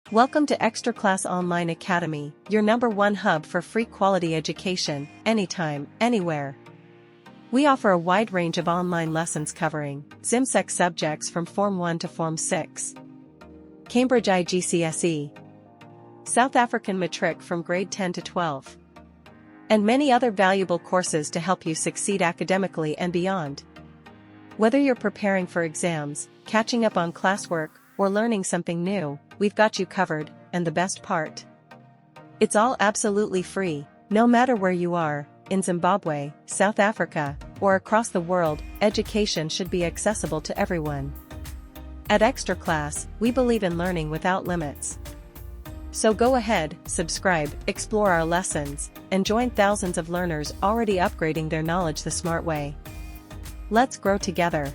Welcome to Extraclass Online Academy, your #1 hub for free quality education, anytime, anywhere. We offer a wide range of online lessons covering ZIMSEC subjects from Form 1 to Form 6, Cambridge IGCSE, South African Matric from grade 10 to 12, and many other valuable courses to help you succeed academically and beyond. Whether you're preparing for exams, catching up on classwork, or learning something new, we've got you covered, and the best part? It's all absolutely free, no matter where you are, in Zimbabwe, South Africa, or across the world. Education should be accessible to everyone. At Extraclass, we believe in learning without limits. So go ahead, subscribe, explore our lessons, and join thousands of learners already upgrading their knowledge the smart way. Let's grow together.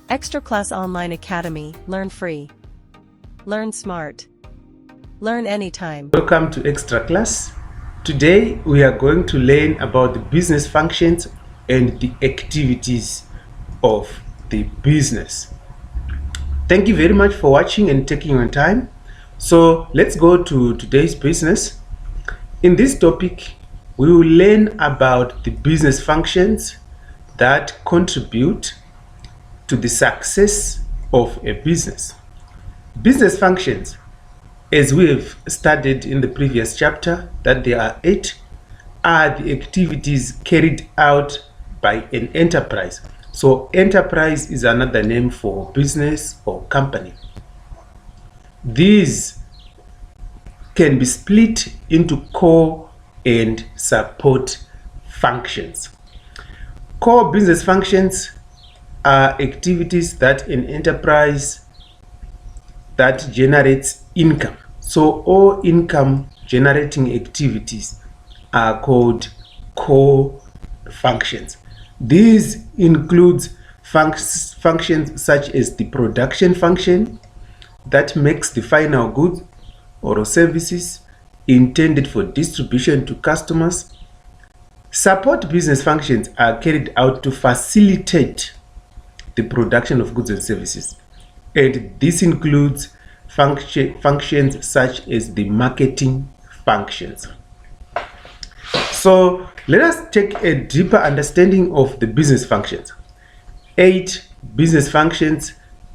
Extraclass Online Academy, learn free. Learn smart. Learn anytime. Welcome to Extraclass. Today we are going to learn about the business functions and the activities of the business. Thank you very much for watching and taking your time. So let's go to today's business. In this topic, we will learn about the business functions that contribute to the success of a business. Business functions, as we have studied in the previous chapter, that there are 8, are the activities carried out by an enterprise. So enterprise is another name for business or company. These can be split into core and support functions. Core business functions are activities that an enterprise that generates income. So all income generating activities are called core functions. These include functions such as the production function that makes the final goods or services intended for distribution to customers. Support business functions are carried out to facilitate the production of goods and services, and this includes functions such as the marketing functions. So let us take a deeper understanding of the business functions. 8 business functions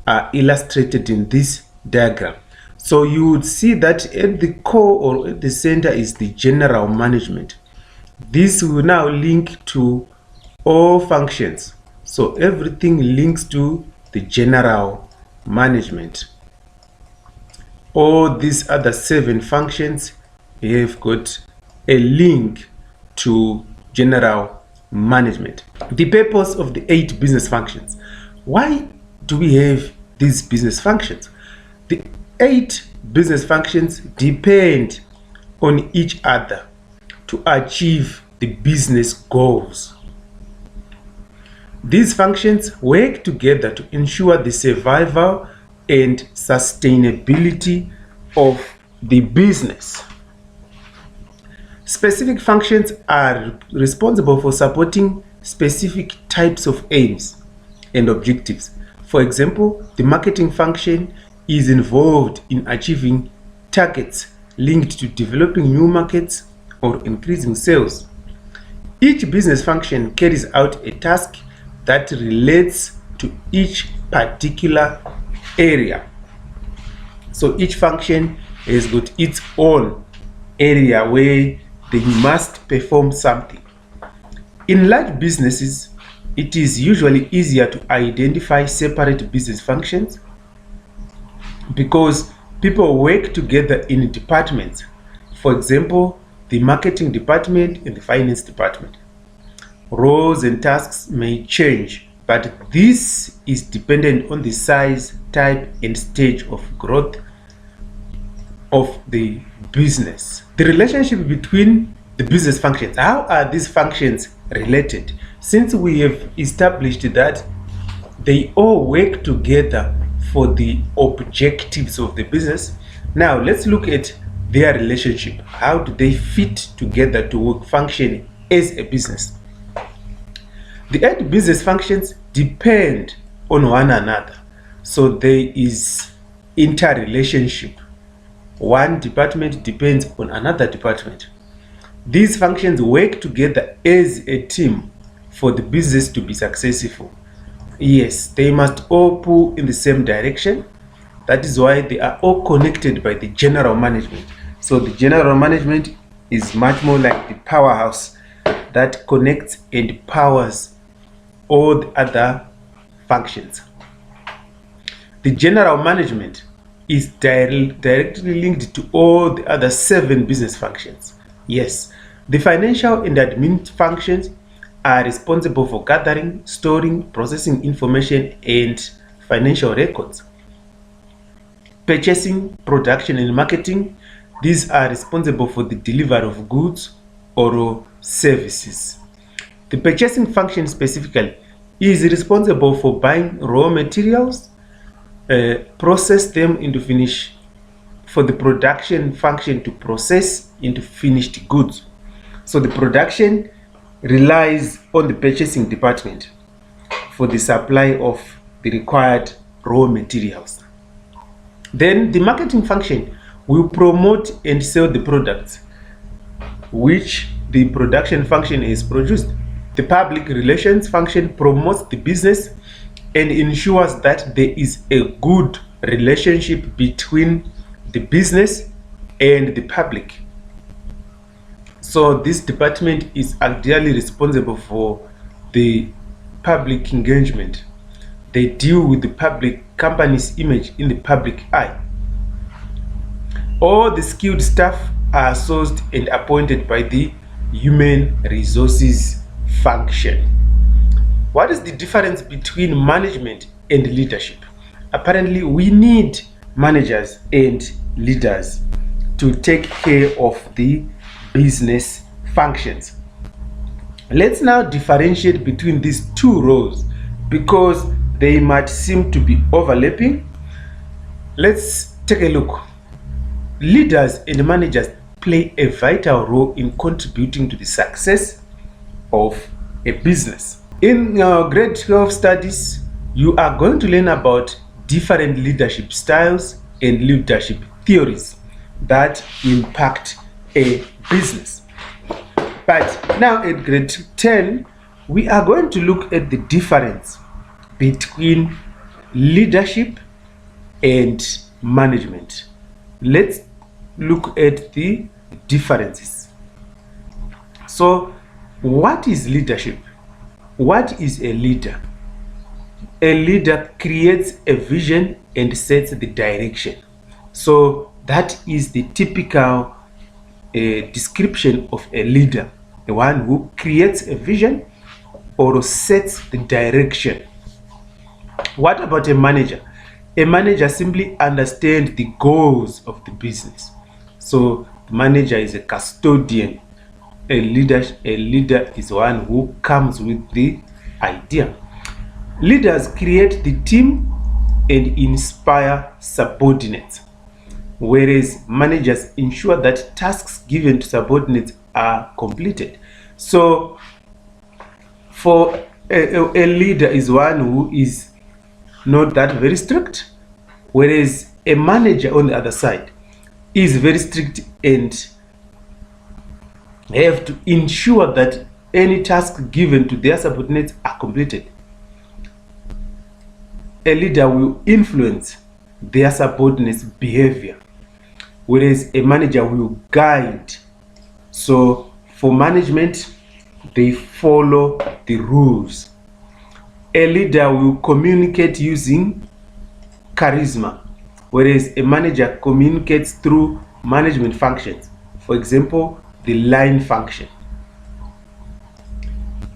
are illustrated in this diagram. So you would see that at the core or at the center is the general management. This will now link to all functions. So everything links to the general management. All these other 7 functions have got a link to general management. The purpose of the 8 business functions. Why do we have these business functions? The 8 business functions depend on each other to achieve the business goals. These functions work together to ensure the survival and sustainability of the business. Specific functions are responsible for supporting specific types of aims and objectives. For example, the marketing function is involved in achieving targets linked to developing new markets or increasing sales. Each business function carries out a task that relates to each particular area. So each function has got its own area where they must perform something. In large businesses, it is usually easier to identify separate business functions because people work together in departments. For example, the marketing department and the finance department. Roles and tasks may change, but this is dependent on the size, type, and stage of growth of the business. The relationship between the business functions. How are these functions related? Since we have established that they all work together for the objectives of the business, now let's look at their relationship. How do they fit together to work, function as a business? The 8 business functions depend on one another, so there is interrelationship One department depends on another department. These functions work together as a team for the business to be successful. Yes, they must all pull in the same direction. That is why they are all connected by the general management. So the general management is much more like the powerhouse that connects and powers all the other functions. The general management is directly linked to all the other 7 business functions. Yes, the financial and admin functions are responsible for gathering, storing, processing information and financial records. Purchasing, production and marketing, these are responsible for the delivery of goods or services. The purchasing function specifically is responsible for buying raw materials, process them into finish, for the production function to process into finished goods. So the production relies on the purchasing department for the supply of the required raw materials. Then the marketing function will promote and sell the products which the production function is produced. The public relations function promotes the business and ensures that there is a good relationship between the business and the public. So this department is ideally responsible for the public engagement. They deal with the public company's image in the public eye. All the skilled staff are sourced and appointed by the human resources function. What is the difference between management and leadership? Apparently, we need managers and leaders to take care of the business functions. Let's now differentiate between these 2 roles because they might seem to be overlapping. Let's take a look. Leaders and managers play a vital role in contributing to the success of a business. In grade 12 studies, you are going to learn about different leadership styles and leadership theories that impact a business. But now at grade 10, we are going to look at the difference between leadership and management. Let's look at the differences. So, what is leadership? What is a leader? A leader creates a vision and sets the direction. So that is the typical description of a leader, the one who creates a vision or sets the direction. What about a manager? A manager simply understands the goals of the business. So the manager is a custodian. A leader is one who comes with the idea. Leaders create the team and inspire subordinates, whereas managers ensure that tasks given to subordinates are completed. So for a leader is one who is not that very strict, whereas a manager on the other side is very strict and have to ensure that any task given to their subordinates are completed. A leader will influence their subordinates' behavior, whereas a manager will guide. So for management, they follow the rules. A leader will communicate using charisma, whereas a manager communicates through management functions. For example, the line function.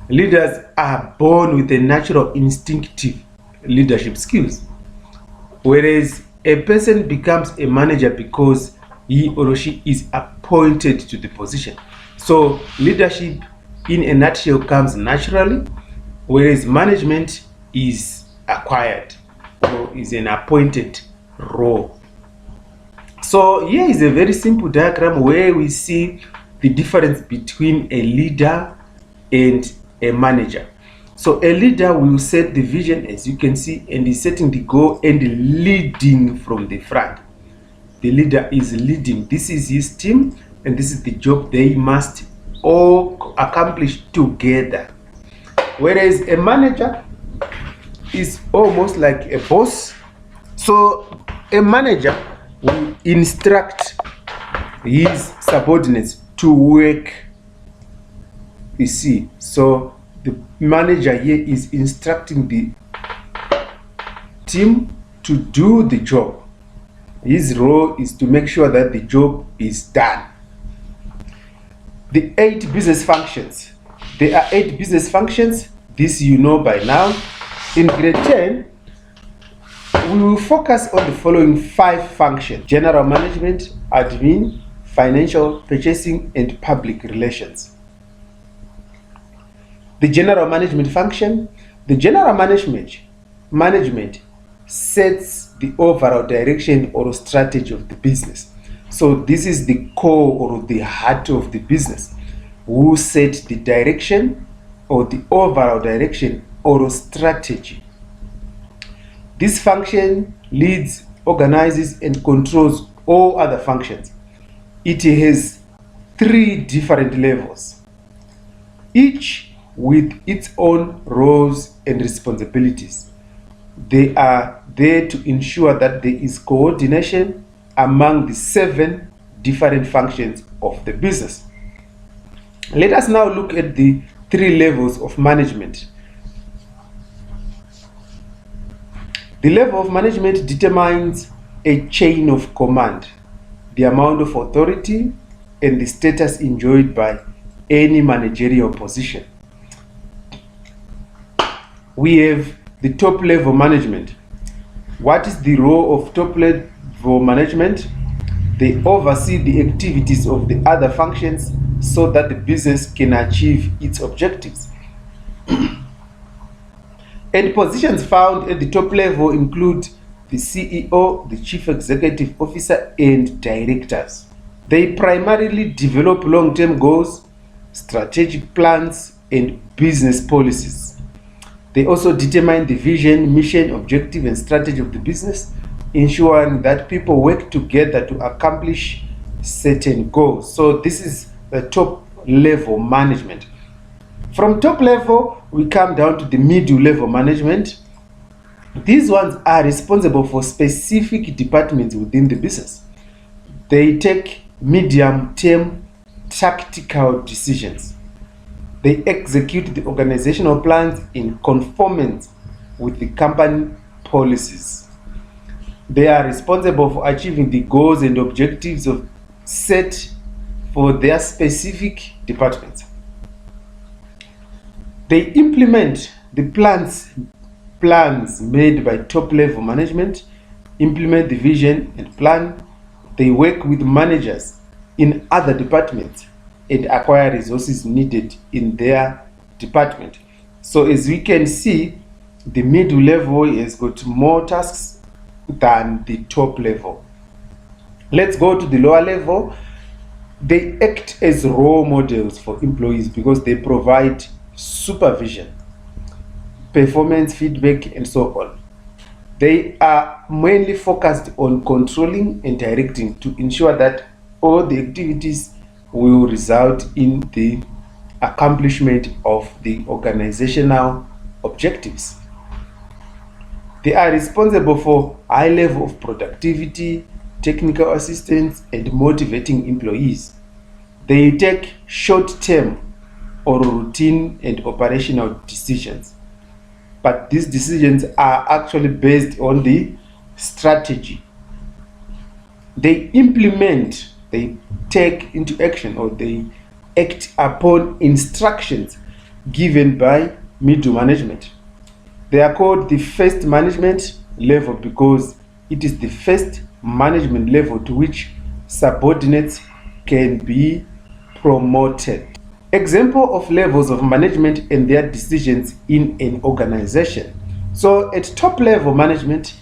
Leaders are born with a natural instinctive leadership skills, whereas a person becomes a manager because he or she is appointed to the position. So leadership in a nutshell comes naturally, whereas management is acquired or is an appointed role. So here is a very simple diagram where we see the difference between a leader and a manager. So a leader will set the vision, as you can see, and is setting the goal and leading from the front. the leader is leading. This is his team, and this is the job they must all accomplish together. Whereas a manager is almost like a boss. So a manager will instruct his subordinates to work. You see, so the manager here is instructing the team to do the job. His role is to make sure that the job is done. The 8 business functions. There are 8 business functions. This you know by now. In grade 10, we will focus on the following 5 functions: general management, admin, financial, purchasing, and public relations. The general management function. The general management sets the overall direction or strategy of the business. So this is the core or the heart of the business, who set the direction or the overall direction or strategy. This function leads, organizes, and controls all other functions. It has 3 different levels, each with its own roles and responsibilities. They are there to ensure that there is coordination among the 7 different functions of the business. Let us now look at the 3 levels of management. The level of management determines a chain of command, the amount of authority, and the status enjoyed by any managerial position. We have the top level management. What is the role of top level management? They oversee the activities of the other functions so that the business can achieve its objectives. And positions found at the top level include the CEO, the Chief Executive Officer, and directors. They primarily develop long-term goals, strategic plans, and business policies. They also determine the vision, mission, objective, and strategy of the business, ensuring that people work together to accomplish certain goals. So this is the top level management. From top level, we come down to the middle level management. These ones are responsible for specific departments within the business. They take medium-term tactical decisions. They execute the organizational plans in conformance with the company policies. They are responsible for achieving the goals and objectives set for their specific departments. They implement the plans made by top level management, implement the vision and plan. They work with managers in other departments and acquire resources needed in their department. So as we can see, the middle level has got more tasks than the top level. Let's go to the lower level. They act as role models for employees because they provide supervision, performance feedback, and so on. They are mainly focused on controlling and directing to ensure that all the activities will result in the accomplishment of the organizational objectives. They are responsible for high level of productivity, technical assistance, and motivating employees. They take short-term or routine and operational decisions, but these decisions are actually based on the strategy. They implement, they take into action, or they act upon instructions given by middle management. They are called the first management level because it is the first management level to which subordinates can be promoted. Example of levels of management and their decisions in an organization. So at top level management,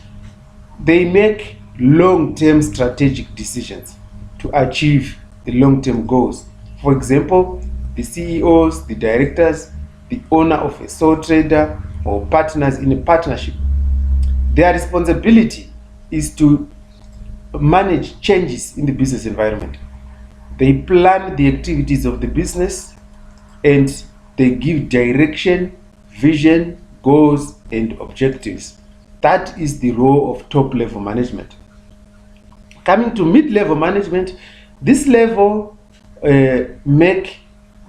they make long-term strategic decisions to achieve the long-term goals. For example, the CEOs, the directors, the owner of a sole trader, or partners in a partnership, their responsibility is to manage changes in the business environment. They plan the activities of the business and they give direction, vision, goals, and objectives. That is the role of top-level management. Coming to mid-level management, this level make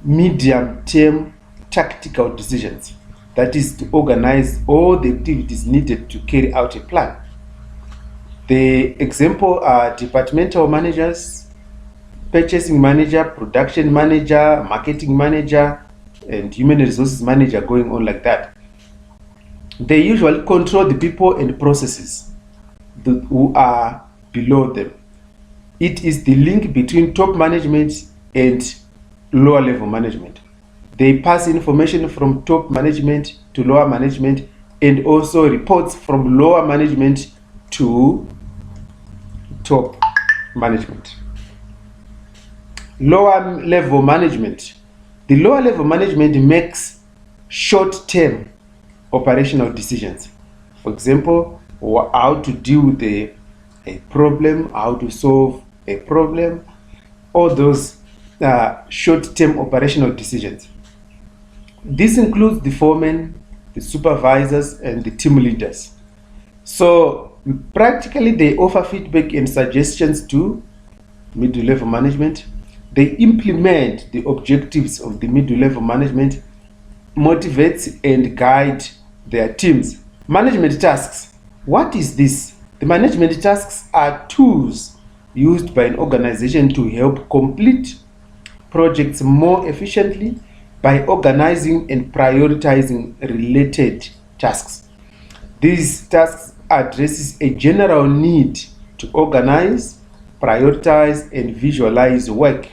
medium-term tactical decisions. That is to organize all the activities needed to carry out a plan. The example are departmental managers, purchasing manager, production manager, marketing manager, and human resources manager, going on like that. They usually control the people and processes who are below them. It is the link between top management and lower level management. They pass information from top management to lower management, and also reports from lower management to top management. Lower level management. The lower level management makes short-term operational decisions. For example, how to deal with a problem, how to solve a problem, all those short-term operational decisions. This includes the foremen, the supervisors, and the team leaders. So practically they offer feedback and suggestions to middle-level management. They implement the objectives of the middle-level management, motivates and guide their teams. Management tasks. What is this? The management tasks are tools used by an organization to help complete projects more efficiently by organizing and prioritizing related tasks. These tasks addresses a general need to organize, prioritize, and visualize work.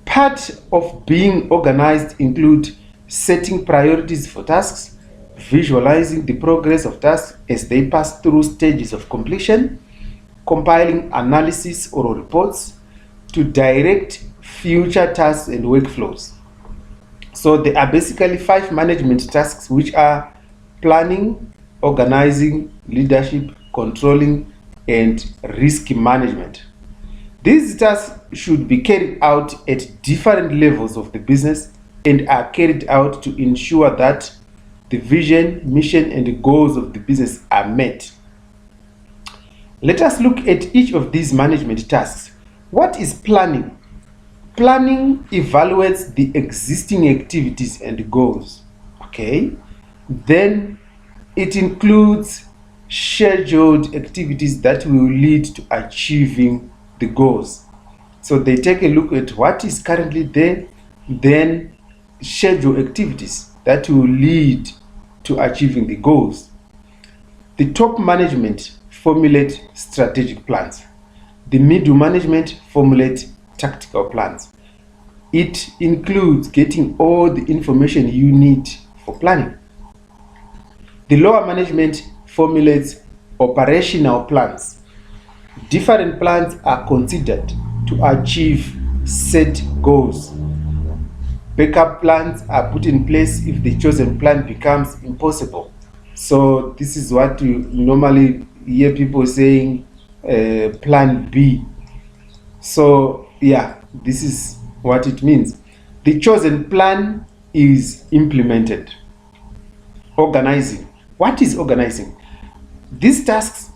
Part of being organized include setting priorities for tasks, visualizing the progress of tasks as they pass through stages of completion, compiling analysis or reports to direct future tasks and workflows. So there are basically 5 management tasks, which are planning, organizing, leadership, controlling, and risk management. These tasks should be carried out at different levels of the business and are carried out to ensure that the vision, mission, and the goals of the business are met. Let us look at each of these management tasks. What is planning? Planning evaluates the existing activities and goals. Okay. Then it includes scheduled activities that will lead to achieving the goals. So they take a look at what is currently there, then schedule activities that will lead to achieving the goals. The top management formulate strategic plans. The middle management formulate tactical plans. It includes getting all the information you need for planning. The lower management formulates operational plans. Different plans are considered to achieve set goals. Backup plans are put in place if the chosen plan becomes impossible. So this is what you normally hear people saying, plan B. So yeah, this is what it means. The chosen plan is implemented. Organizing. What is organizing? This task,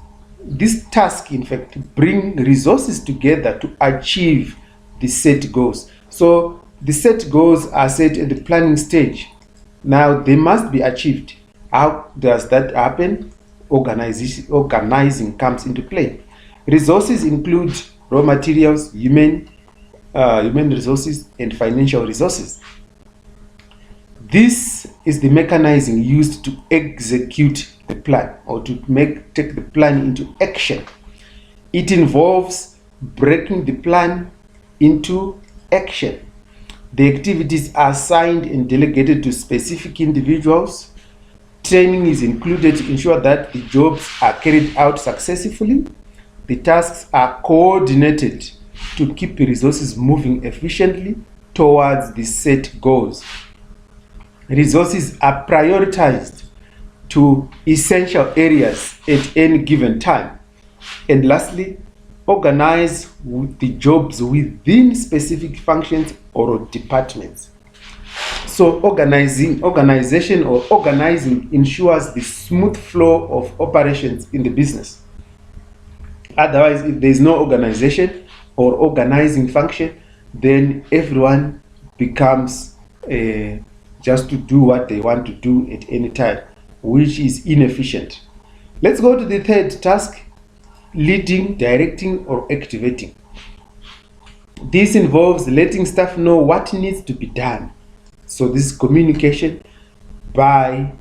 in fact, bring resources together to achieve the set goals. So the set goals are set at the planning stage. Now they must be achieved. How does that happen? Organizing comes into play. Resources include raw materials, human resources, and financial resources. This is the mechanizing used to execute the plan, or to take the plan into action. It involves breaking the plan into action. The activities are assigned and delegated to specific individuals. Training is included to ensure that the jobs are carried out successfully. The tasks are coordinated to keep the resources moving efficiently towards the set goals. Resources are prioritized to essential areas at any given time. And lastly, organize the jobs within specific functions or departments. So organizing ensures the smooth flow of operations in the business. Otherwise, if there is no organization or organizing function, then everyone becomes just to do what they want to do at any time, which is inefficient. Let's go to the third task: leading, directing, or activating. This involves letting staff know what needs to be done. So this is communication by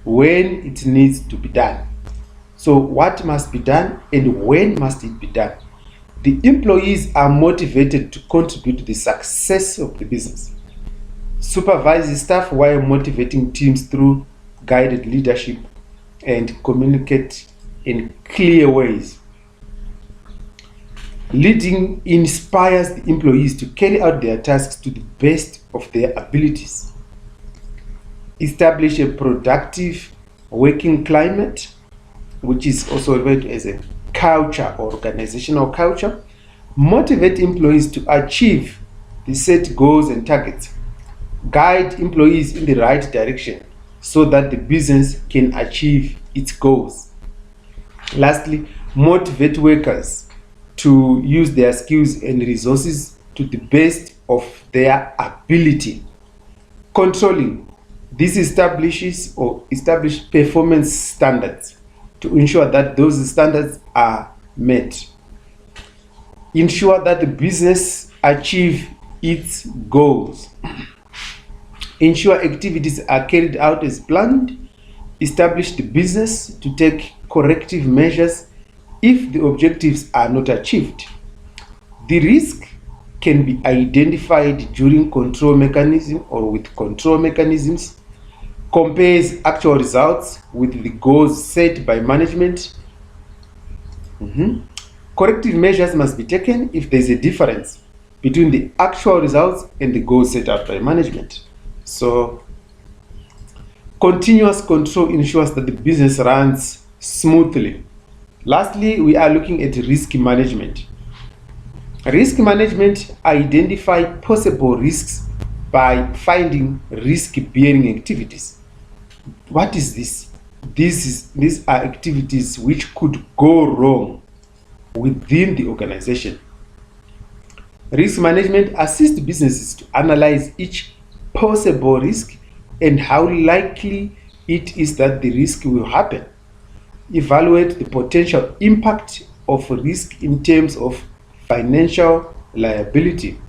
when it needs to be done. So what must be done and when must it be done? The employees are motivated to contribute to the success of the business. Supervise the staff while motivating teams through guided leadership and communicate in clear ways. Leading inspires the employees to carry out their tasks to the best of their abilities. Establish a productive working climate, which is also referred to as a culture or organizational culture. Motivate employees to achieve the set goals and targets. Guide employees in the right direction so that the business can achieve its goals. Lastly, motivate workers to use their skills and resources to the best of their ability. Controlling. This establishes performance standards to ensure that those standards are met. Ensure that the business achieve its goals. Ensure activities are carried out as planned. Establish the business to take corrective measures if the objectives are not achieved. The risk can be identified during control mechanism or with control mechanisms. Compares actual results with the goals set by management. Corrective measures must be taken if there is a difference between the actual results and the goals set out by management. So continuous control ensures that the business runs smoothly. Lastly, we are looking at risk management. Risk management identifies possible risks by finding risk-bearing activities. What is this? These are activities which could go wrong within the organization. Risk management assists businesses to analyze each possible risk and how likely it is that the risk will happen. Evaluate the potential impact of risk in terms of financial liability.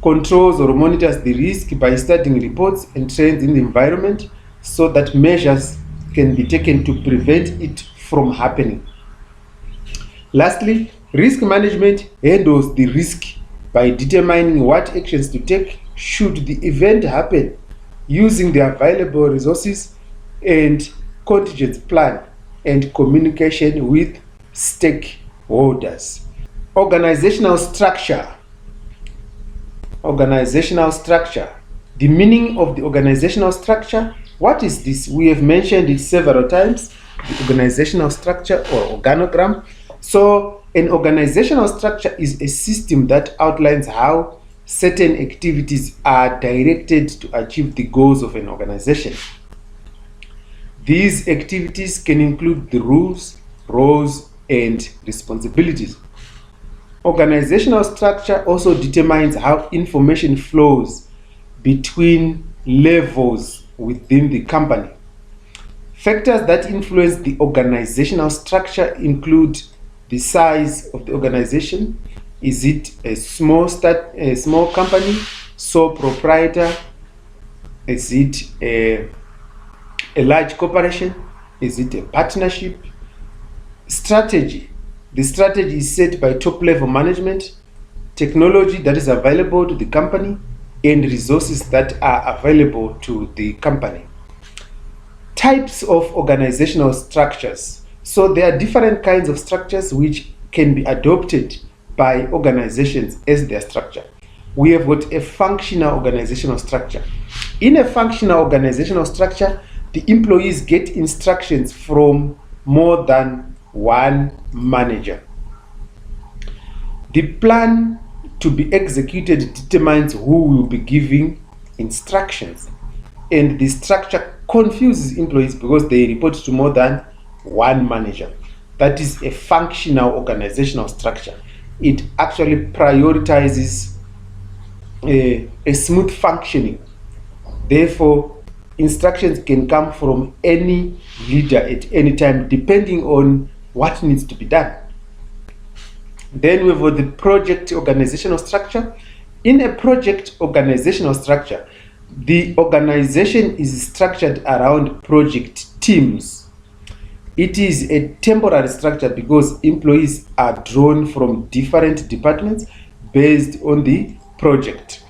Controls or monitors the risk by studying reports and trends in the environment so that measures can be taken to prevent it from happening. Lastly, risk management handles the risk by determining what actions to take should the event happen, using the available resources and contingency plan and communication with stakeholders. Organizational structure. The meaning of the organizational structure. What is this? We have mentioned it several times, the organizational structure or organogram. So an organizational structure is a system that outlines how certain activities are directed to achieve the goals of an organization. These activities can include the rules, roles, and responsibilities. Organizational structure also determines how information flows between levels within the company. Factors that influence the organizational structure include the size of the organization. Is it a small company, sole proprietor? Is it a large corporation? Is it a partnership? Strategy. The strategy is set by top-level management, technology that is available to the company, and resources that are available to the company. Types of organizational structures. So there are different kinds of structures which can be adopted by organizations as their structure. We have got a functional organizational structure. In a functional organizational structure, the employees get instructions from more than one manager. The plan to be executed determines who will be giving instructions, and the structure confuses employees because they report to more than one manager. That is a functional organizational structure. It actually prioritizes a smooth functioning. Therefore, instructions can come from any leader at any time depending on what needs to be done. Then we have the project organizational structure. In a project organizational structure, the organization is structured around project teams. It is a temporary structure because employees are drawn from different departments based on the project.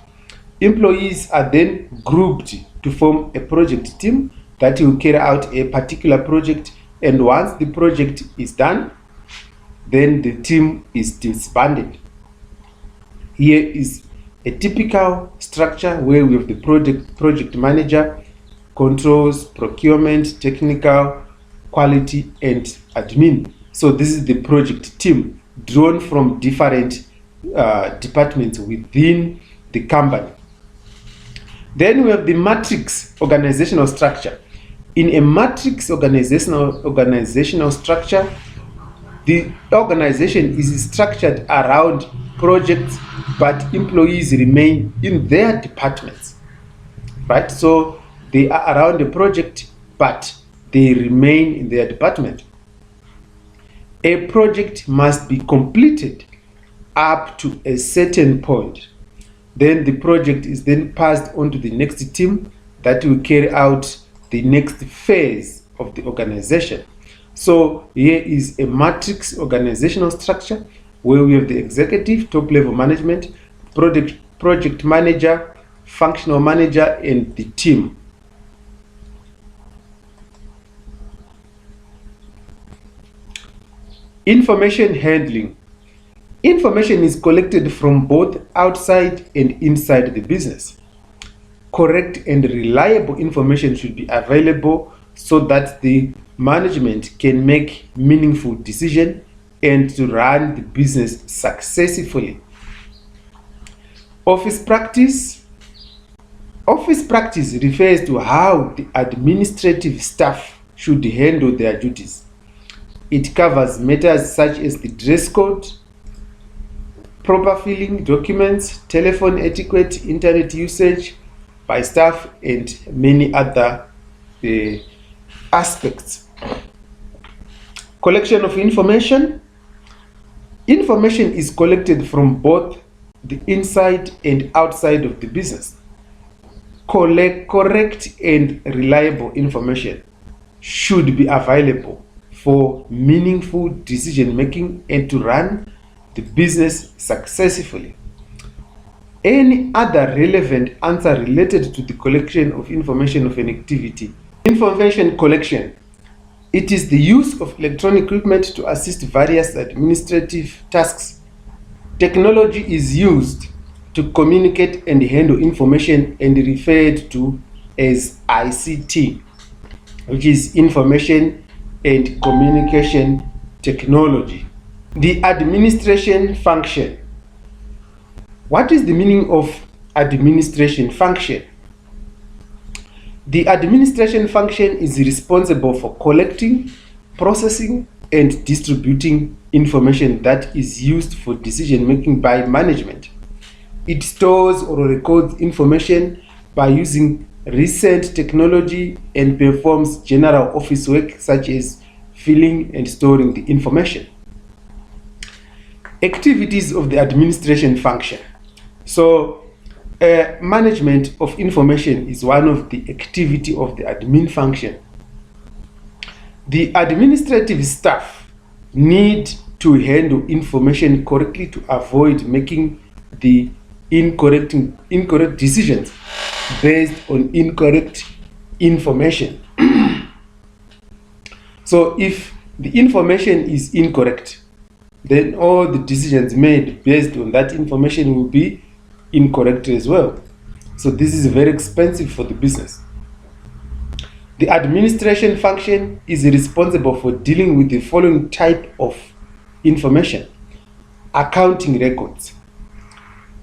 Employees are then grouped to form a project team that will carry out a particular project, and once the project is done, then the team is disbanded. Here is a typical structure where we have the project manager, controls, procurement, technical, quality, and admin. So this is the project team drawn from different departments within the company. Then we have the matrix organizational structure. In a matrix organizational structure, the organization is structured around projects, but employees remain in their departments, right? So they are around the project, but they remain in their department. A project must be completed up to a certain point. Then the project is then passed on to the next team that will carry out the next phase of the organization. So here is a matrix organizational structure where we have the executive, top level management, project manager, functional manager, and the team. Information handling. Information is collected from both outside and inside the business. Correct and reliable information should be available so that the management can make meaningful decisions and to run the business successfully. Office practice. Office practice refers to how the administrative staff should handle their duties. It covers matters such as the dress code, proper filling documents, telephone etiquette, internet usage by staff, and many other aspects. Collection of information. Information is collected from both the inside and outside of the business. Correct and reliable information should be available for meaningful decision making and to run the business successfully. Any other relevant answer related to the collection of information of an activity. Information collection. It is the use of electronic equipment to assist various administrative tasks. Technology is used to communicate and handle information and referred to as ICT, which is information and communication technology. The administration function. What is the meaning of administration function? The administration function is responsible for collecting, processing, and distributing information that is used for decision making by management. It stores or records information by using recent technology and performs general office work such as filling and storing the information. Activities of the administration function. So management of information is one of the activity of the admin function. The administrative staff need to handle information correctly to avoid making the incorrect decisions based on incorrect information. So if the information is incorrect, then all the decisions made based on that information will be incorrect as well. So this is very expensive for the business. The administration function is responsible for dealing with the following type of information: accounting records,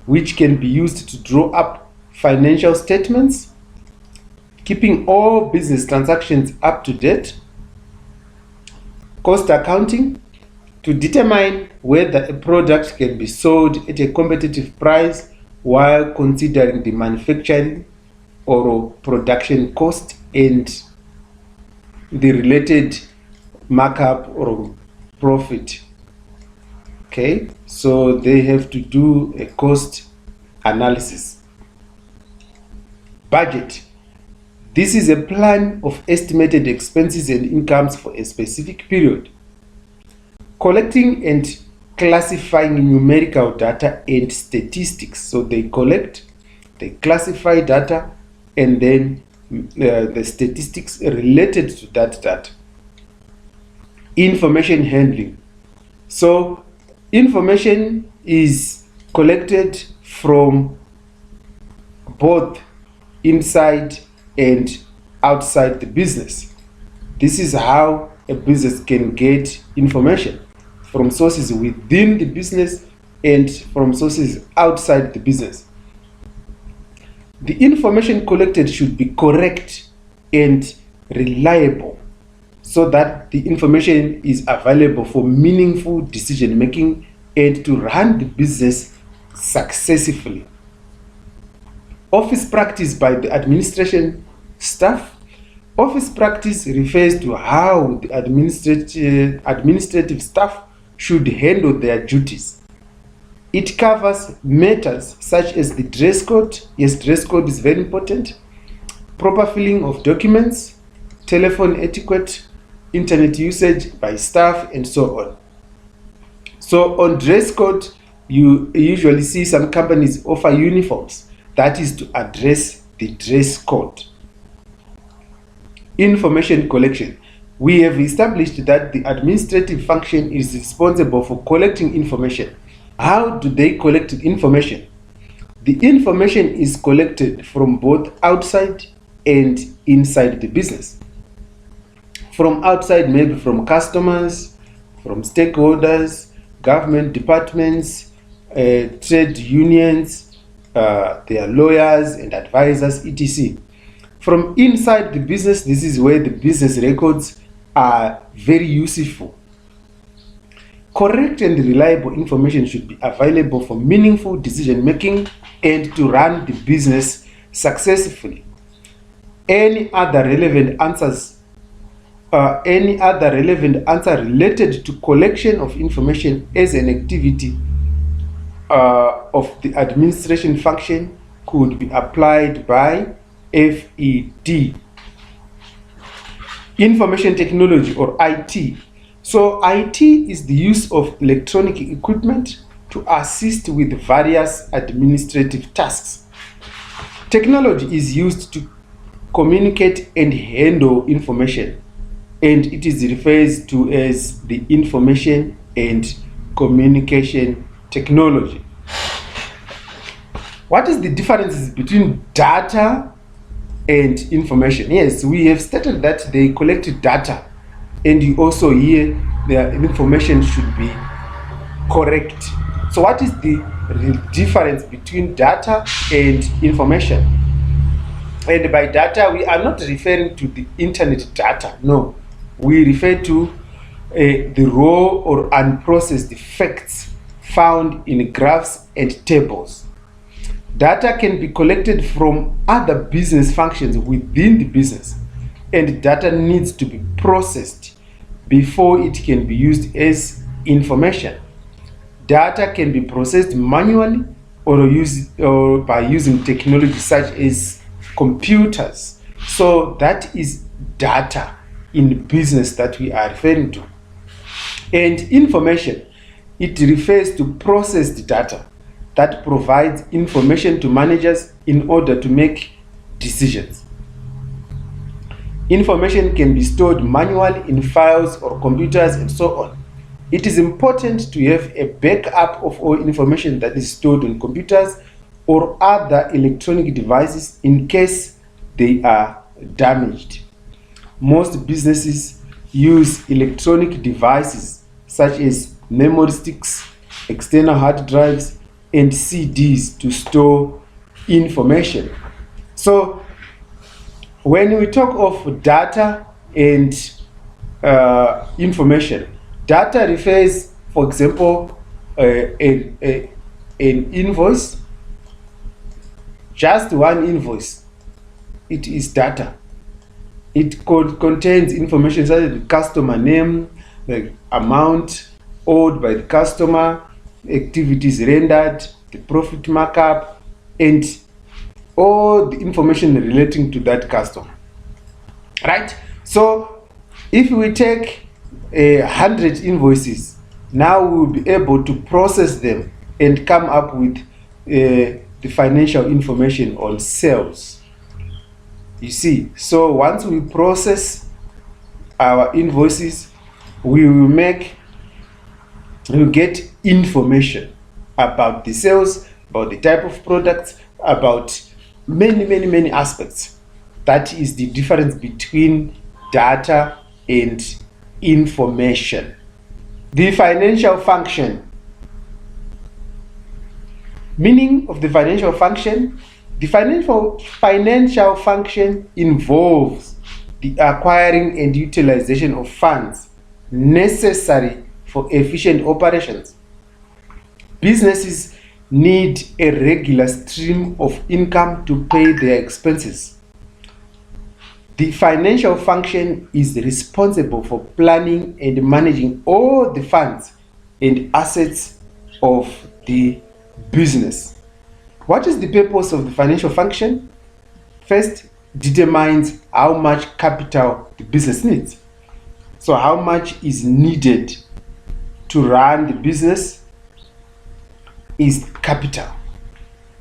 which can be used to draw up financial statements, keeping all business transactions up to date, cost accounting, to determine whether a product can be sold at a competitive price while considering the manufacturing or production cost and the related markup or profit. Okay, so they have to do a cost analysis. Budget. This is a plan of estimated expenses and incomes for a specific period. Collecting and classifying numerical data and statistics. So they collect, they classify data, and then the statistics related to that data. Information handling. So information is collected from both inside and outside the business. This is how a business can get information from sources within the business and from sources outside the business. The information collected should be correct and reliable so that the information is available for meaningful decision making and to run the business successfully. Office practice by the administration staff. Office practice refers to how the administrative staff should handle their duties. It covers matters such as the dress code. Yes, dress code is very important. Proper filling of documents, telephone etiquette, internet usage by staff, and so on. So on dress code, you usually see some companies offer uniforms. That is to address the dress code. Information collection. We have established that the administrative function is responsible for collecting information. How do they collect information? The information is collected from both outside and inside the business. From outside, maybe from customers, from stakeholders, government departments, trade unions, their lawyers and advisors, etc. From inside the business, this is where the business records are very useful. Correct and reliable information should be available for meaningful decision making and to run the business successfully. Any other relevant answer related to collection of information as an activity of the administration function could be applied by FED. Information technology or IT. So IT is the use of electronic equipment to assist with various administrative tasks. Technology is used to communicate and handle information, and it is referred to as the information and communication technology. What is the differences between data and information? Yes, we have stated that they collected data, and you also hear the information should be correct. So what is the difference between data and information? And by data, we are not referring to the internet data. No, we refer to the raw or unprocessed facts found in graphs and tables. Data can be collected from other business functions within the business, and data needs to be processed before it can be used as information. Data can be processed manually or by using technology such as computers. So that is data in business that we are referring to. And information, it refers to processed data that provides information to managers in order to make decisions. Information can be stored manually in files or computers and so on. It is important to have a backup of all information that is stored on computers or other electronic devices in case they are damaged. Most businesses use electronic devices such as memory sticks, external hard drives, and CDs to store information. So when we talk of data and information, data refers, for example, an invoice, just one invoice. It is data. It contains information such as the customer name, the amount owed by the customer, activities rendered, the profit markup, and all the information relating to that customer. Right? So if we take 100 invoices, now we'll be able to process them and come up with the financial information on sales. You see, so once we process our invoices, we will get information about the sales, about the type of products, about many aspects. That is the difference between data and information. The financial function. Meaning of the financial function: the financial function involves the acquiring and utilization of funds necessary for efficient operations. Businesses need a regular stream of income to pay their expenses. The financial function is responsible for planning and managing all the funds and assets of the business. What is the purpose of the financial function? First, determines how much capital the business needs. So how much is needed to run the business is capital.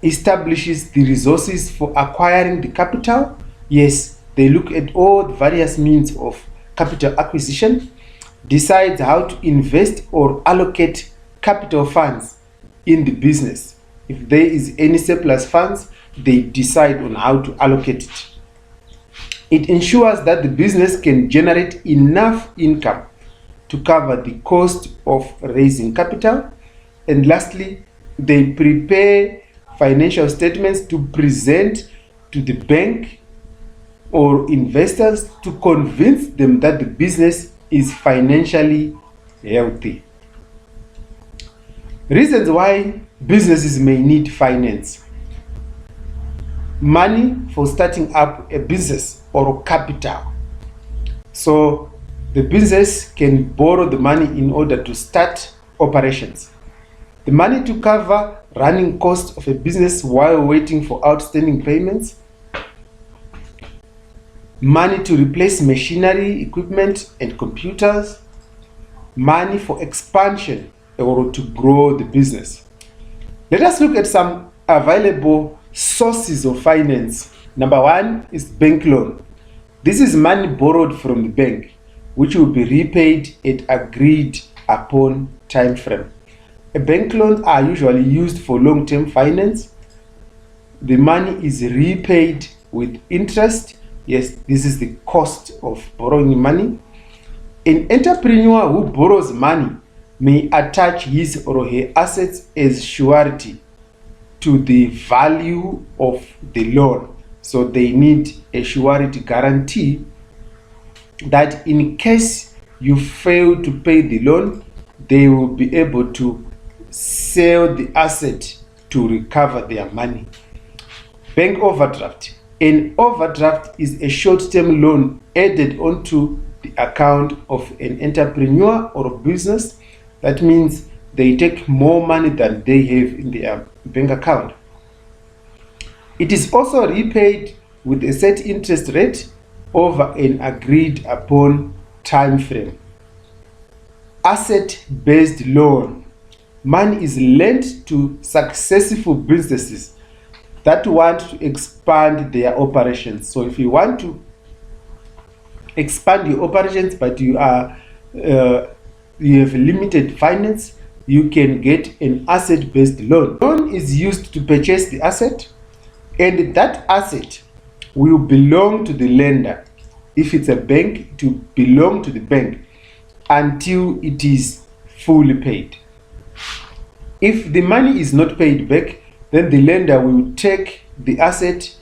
Establishes the resources for acquiring the capital. Yes, they look at all the various means of capital acquisition, decides how to invest or allocate capital funds in the business. If there is any surplus funds, they decide on how to allocate it. It ensures that the business can generate enough income to cover the cost of raising capital. And lastly, they prepare financial statements to present to the bank or investors to convince them that the business is financially healthy. Reasons why businesses may need finance: money for starting up a business or capital. So the business can borrow the money in order to start operations. The money to cover running costs of a business while waiting for outstanding payments. Money to replace machinery, equipment, and computers. Money for expansion or to grow the business. Let us look at some available sources of finance. Number one is bank loan. This is money borrowed from the bank, which will be repaid at agreed upon time frame. Bank loans are usually used for long-term finance. The money is repaid with interest. Yes, this is the cost of borrowing money. An entrepreneur who borrows money may attach his or her assets as surety to the value of the loan. So they need a surety guarantee that in case you fail to pay the loan, they will be able to sell the asset to recover their money. Bank overdraft. An overdraft is a short-term loan added onto the account of an entrepreneur or a business. That means they take more money than they have in their bank account. It is also repaid with a set interest rate over an agreed upon time frame. Asset-based loan. Money is lent to successful businesses that want to expand their operations. So if you want to expand your operations but you have limited finance, you can get an asset-based loan. Loan is used to purchase the asset, and that asset will belong to the lender. If it's a bank, to belong to the bank until it is fully paid. If the money is not paid back, then the lender will take the asset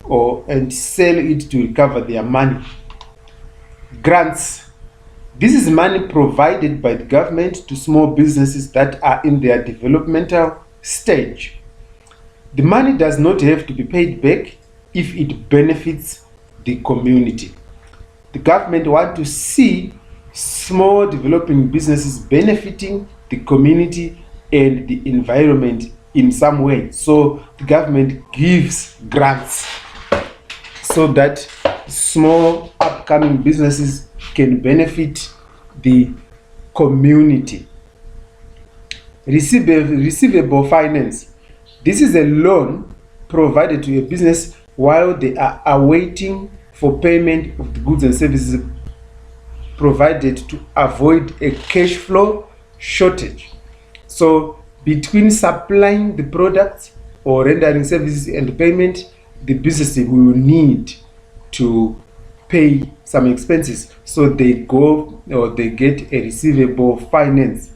and sell it to recover their money. Grants. This is money provided by the government to small businesses that are in their developmental stage. The money does not have to be paid back if it benefits the community. The government wants to see small developing businesses benefiting the community and the environment in some way. So the government gives grants so that small upcoming businesses can benefit the community. Receivable finance. This is a loan provided to a business while they are awaiting for payment of the goods and services provided to avoid a cash flow shortage. So between supplying the products or rendering services and payment, the business will need to pay some expenses, so they get a receivable finance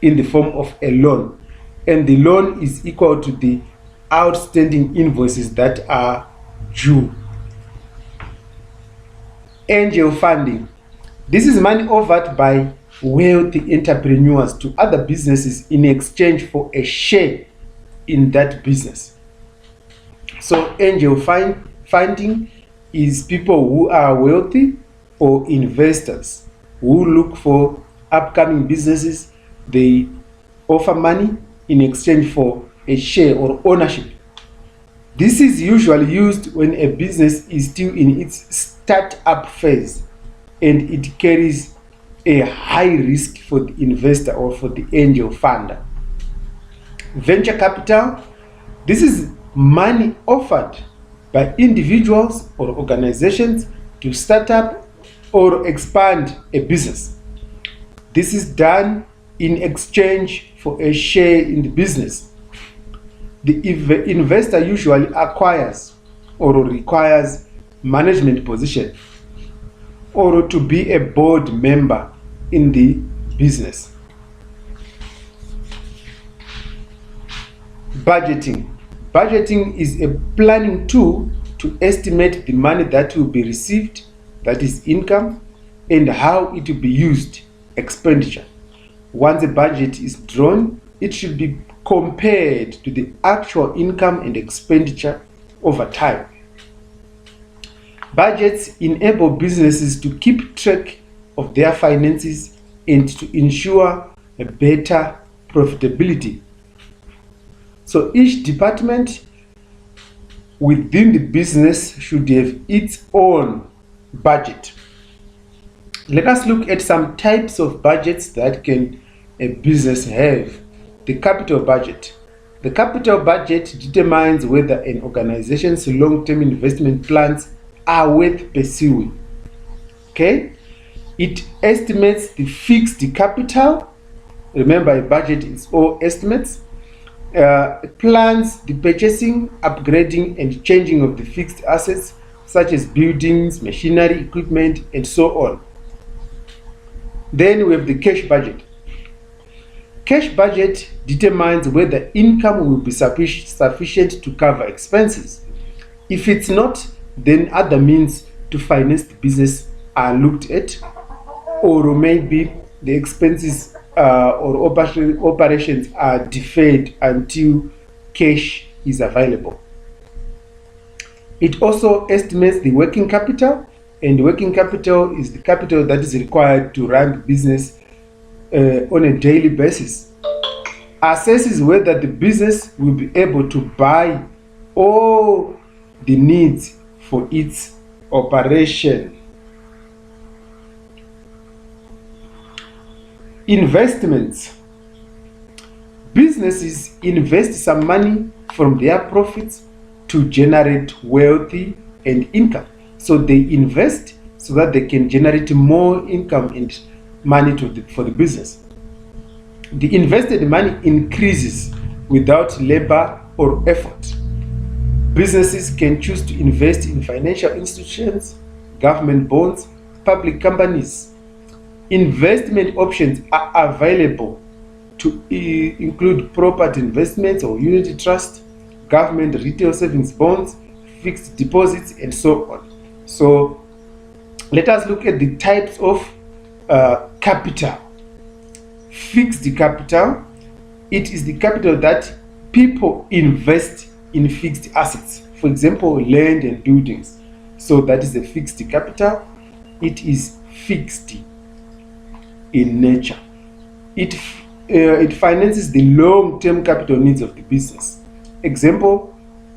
in the form of a loan, and the loan is equal to the outstanding invoices that are due. Angel funding. This is money offered by wealthy entrepreneurs to other businesses in exchange for a share in that business. So angel funding is people who are wealthy or investors who look for upcoming businesses. They offer money in exchange for a share or ownership. This is usually used when a business is still in its start-up phase and it carries a high risk for the investor or for the angel funder. Venture capital. This is money offered by individuals or organizations to start up or expand a business. This is done in exchange for a share in the business. The investor usually acquires or requires management position or to be a board member in the business. Budgeting. Budgeting is a planning tool to estimate the money that will be received, that is income, and how it will be used, expenditure. Once a budget is drawn, it should be compared to the actual income and expenditure over time. Budgets enable businesses to keep track of their finances and to ensure a better profitability. So each department within the business should have its own budget. Let us look at some types of budgets that can a business have. The capital budget. The capital budget determines whether an organization's long-term investment plans are worth pursuing. Okay? It estimates the fixed capital. Remember, a budget is all estimates. Plans the purchasing, upgrading, and changing of the fixed assets, such as buildings, machinery, equipment, and so on. Then we have the cash budget. Cash budget determines whether income will be sufficient to cover expenses. If it's not, then other means to finance the business are looked at, or maybe the expenses or operations are deferred until cash is available. It also estimates the working capital, and working capital is the capital that is required to run the business on a daily basis. Assesses whether the business will be able to buy all the needs for its operation. Investments. Businesses invest some money from their profits to generate wealth and income. So they invest so that they can generate more income and money for the business. The invested money increases without labor or effort. Businesses can choose to invest in financial institutions, government bonds, public companies. Investment options are available to include property investments or unity trust, government retail savings bonds, fixed deposits, and so on. So let us look at the types of capital. Fixed capital, it is the capital that people invest in fixed assets. For example, land and buildings. So that is a fixed capital. It is fixed in nature. It finances the long-term capital needs of the business. Example,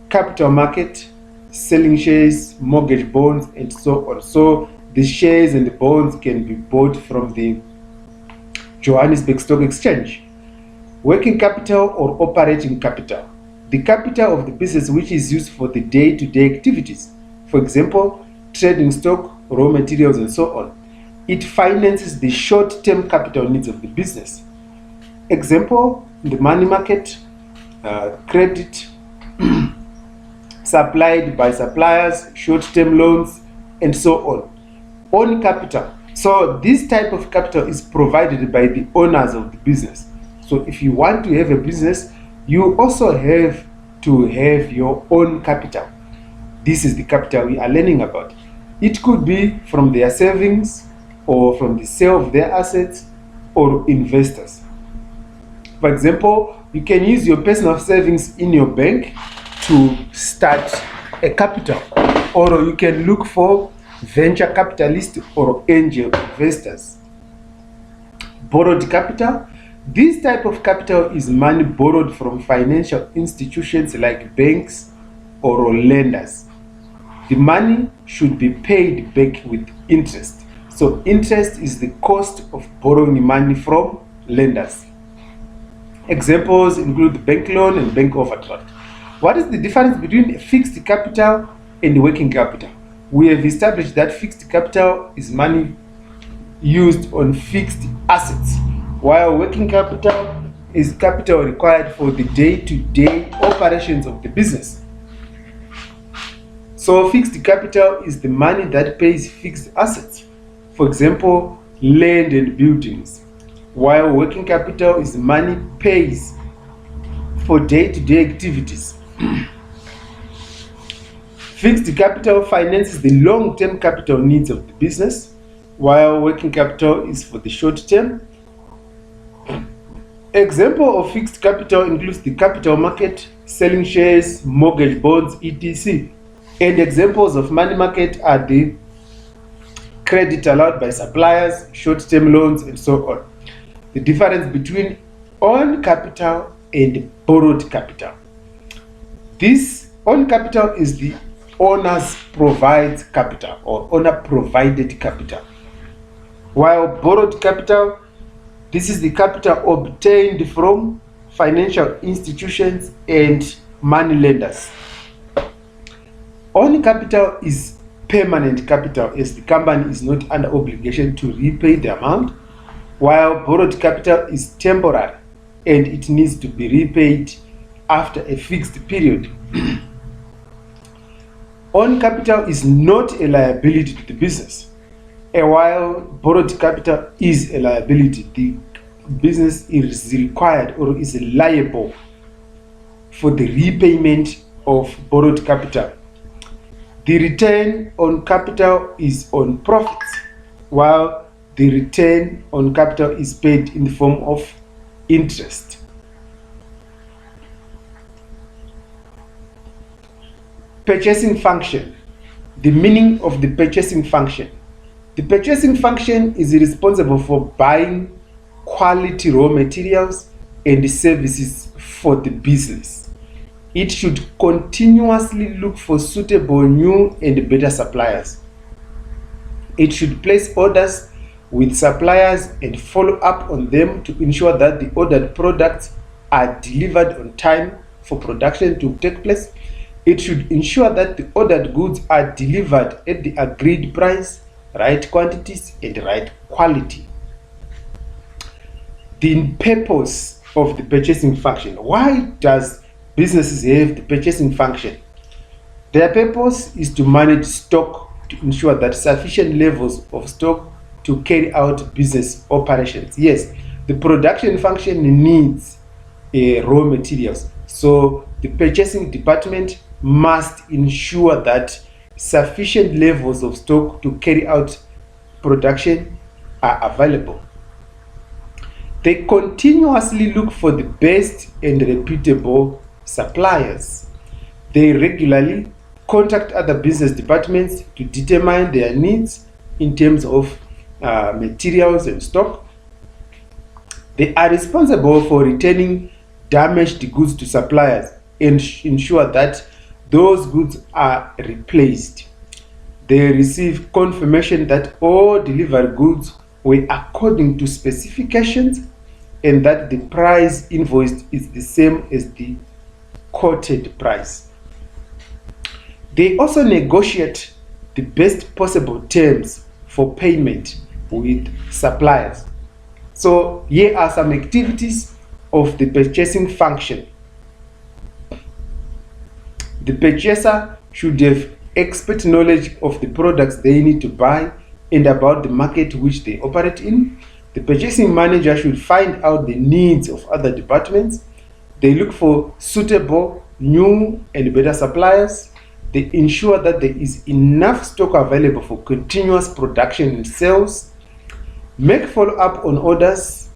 capital market, selling shares, mortgage bonds, and so on. So the shares and the bonds can be bought from the Johannesburg Stock Exchange. Working capital or operating capital, the capital of the business which is used for the day-to-day activities. For example, trading stock, raw materials, and so on. It finances the short-term capital needs of the business. Example, the money market, credit supplied by suppliers, short-term loans, and so on. Own capital. So this type of capital is provided by the owners of the business. So if you want to have a business, you also have to have your own capital. This is the capital we are learning about. It could be from their savings or from the sale of their assets or investors. For example, you can use your personal savings in your bank to start a capital, or you can look for venture capitalists or angel investors. Borrowed capital. This type of capital is money borrowed from financial institutions like banks or lenders. The money should be paid back with interest. So interest is the cost of borrowing money from lenders. Examples include bank loan and bank overdraft. What is the difference between a fixed capital and working capital? We have established that fixed capital is money used on fixed assets, while working capital is capital required for the day-to-day operations of the business. So fixed capital is the money that pays fixed assets, for example, land and buildings, while working capital is money pays for day-to-day activities. Fixed capital finances the long-term capital needs of the business, while working capital is for the short term. Example of fixed capital includes the capital market, selling shares, mortgage bonds, etc. And examples of money market are the credit allowed by suppliers, short-term loans, and so on. The difference between own capital and borrowed capital. This own capital is the owner's provides capital or owner provided capital, while borrowed capital, this is the capital obtained from financial institutions and money lenders. Own capital is permanent capital as the company is not under obligation to repay the amount, while borrowed capital is temporary and it needs to be repaid after a fixed period. Own capital is not a liability to the business, while borrowed capital is a liability. The business is required or is liable for the repayment of borrowed capital. The return on capital is on profits, while the return on capital is paid in the form of interest. Purchasing function. The meaning of the purchasing function. The purchasing function is responsible for buying quality raw materials and services for the business. It should continuously look for suitable new and better suppliers. It should place orders with suppliers and follow up on them to ensure that the ordered products are delivered on time for production to take place. It should ensure that the ordered goods are delivered at the agreed price, right quantities, and right quality. The purpose of the purchasing function. Why does businesses have the purchasing function? Their purpose is to manage stock to ensure that sufficient levels of stock to carry out business operations. Yes, the production function needs raw materials. So the purchasing department must ensure that sufficient levels of stock to carry out production are available. They continuously look for the best and reputable suppliers. They regularly contact other business departments to determine their needs in terms of materials and stock. They are responsible for returning damaged goods to suppliers and ensure that those goods are replaced. They receive confirmation that all delivered goods were according to specifications and that the price invoiced is the same as the quoted price. They also negotiate the best possible terms for payment with suppliers. So here are some activities of the purchasing function. The purchaser should have expert knowledge of the products they need to buy and about the market which they operate in. The purchasing manager should find out the needs of other departments. They look for suitable, new and better suppliers. They ensure that there is enough stock available for continuous production and sales. Make follow-up on orders.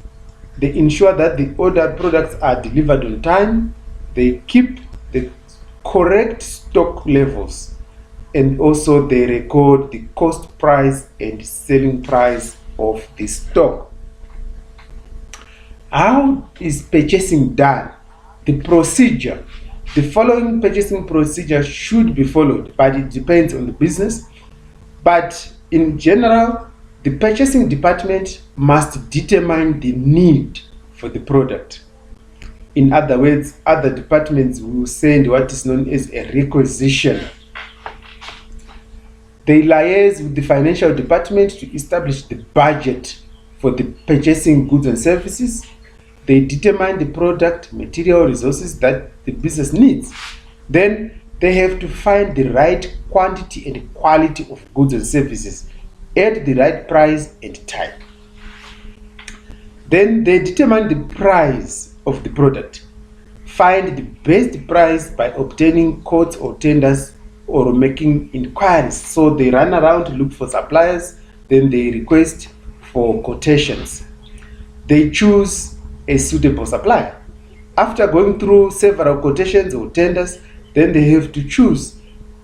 They ensure that the ordered products are delivered on time. They keep the correct stock levels, and also they record the cost price and selling price of the stock. How is purchasing done? The procedure. The following purchasing procedure should be followed, but it depends on the business. But in general, the purchasing department must determine the need for the product. In other words, other departments will send what is known as a requisition. They liaise with the financial department to establish the budget for the purchasing goods and services. They determine the product, material, resources that the business needs. Then they have to find the right quantity and quality of goods and services at the right price and time. Then they determine the price of the product. Find the best price by obtaining quotes or tenders or making inquiries. So they run around to look for suppliers, then they request for quotations. They choose a suitable supplier. After going through several quotations or tenders, then they have to choose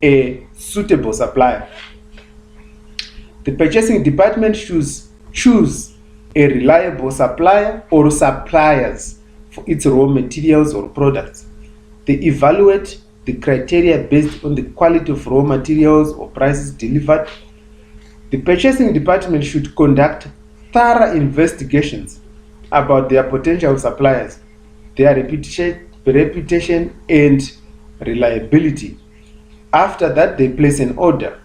a suitable supplier. The purchasing department should choose a reliable supplier or suppliers for its raw materials or products. They evaluate the criteria based on the quality of raw materials or prices delivered. The purchasing department should conduct thorough investigations about their potential suppliers, their reputation and reliability. After that, they place an order.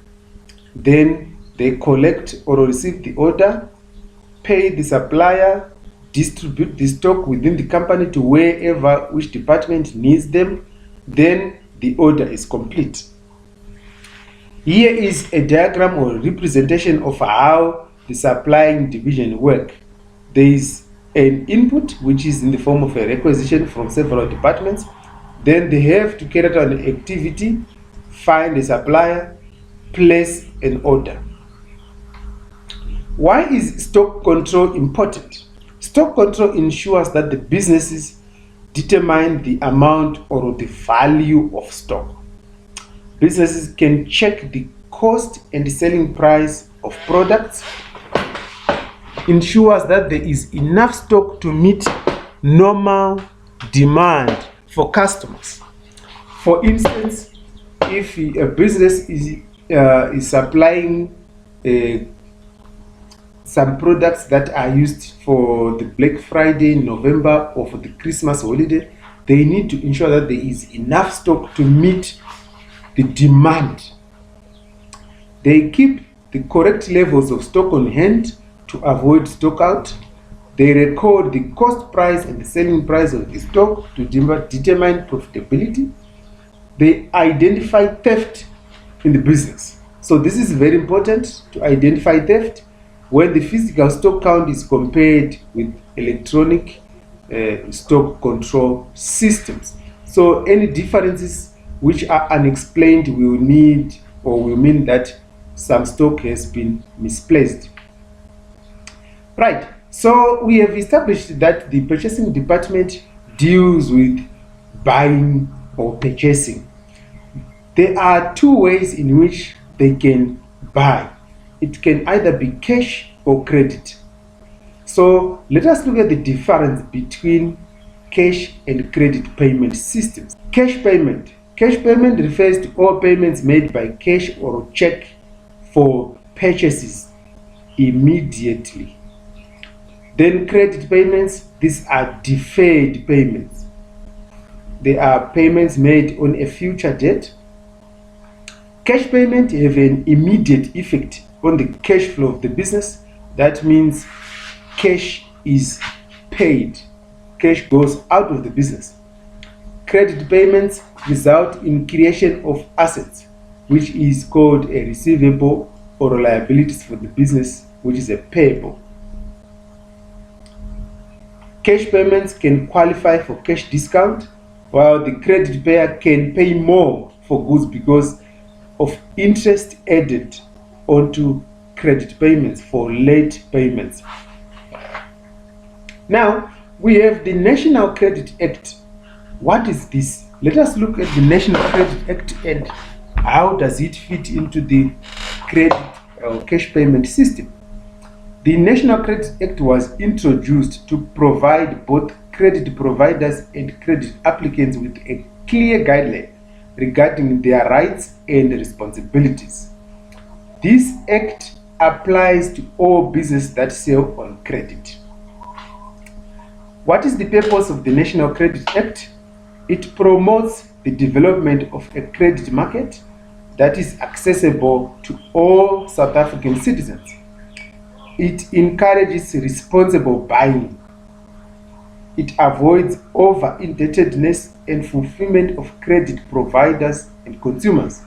Then they collect or receive the order, pay the supplier, distribute the stock within the company to wherever which department needs them. Then the order is complete. Here is a diagram or representation of how the supplying division work. There is an input which is in the form of a requisition from several departments. Then they have to carry out an activity, find a supplier, place an order. Why is stock control important? Stock control ensures that the businesses determine the amount or the value of stock. Businesses can check the cost and the selling price of products, ensures that there is enough stock to meet normal demand for customers. For instance, if a business is supplying some products that are used for the Black Friday, November, or for the Christmas holiday, they need to ensure that there is enough stock to meet the demand. They keep the correct levels of stock on hand to avoid stock out. They record the cost price and the selling price of the stock to determine profitability. They identify theft in the business. So this is very important, to identify theft. when the physical stock count is compared with electronic stock control systems. So any differences which are unexplained will need or will mean that some stock has been misplaced. Right, so we have established that the purchasing department deals with buying or purchasing. There are two ways in which they can buy. It can either be cash or credit. So let us look at the difference between cash and credit payment systems. Cash payment. Cash payment refers to all payments made by cash or check for purchases immediately. Then credit payments, these are deferred payments. They are payments made on a future date. Cash payment have an immediate effect on the cash flow of the business. That means cash is paid. Cash goes out of the business. Credit payments result in creation of assets, which is called a receivable or liabilities for the business, which is a payable. Cash payments can qualify for cash discount, while the credit payer can pay more for goods because of interest added onto credit payments for late payments. Now, we have the National Credit Act. What is this? Let us look at the National Credit Act and how does it fit into the credit or cash payment system. The National Credit Act was introduced to provide both credit providers and credit applicants with a clear guideline regarding their rights and responsibilities. This act applies to all businesses that sell on credit. What is the purpose of the National Credit Act? It promotes the development of a credit market that is accessible to all South African citizens. It encourages responsible buying. It avoids over-indebtedness and fulfillment of credit providers and consumers.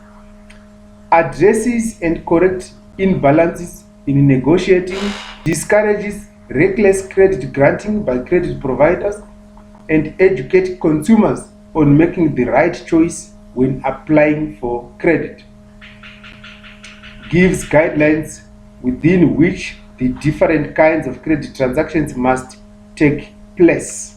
Addresses and corrects imbalances in negotiating, discourages reckless credit granting by credit providers, and educates consumers on making the right choice when applying for credit. Gives guidelines within which the different kinds of credit transactions must take place.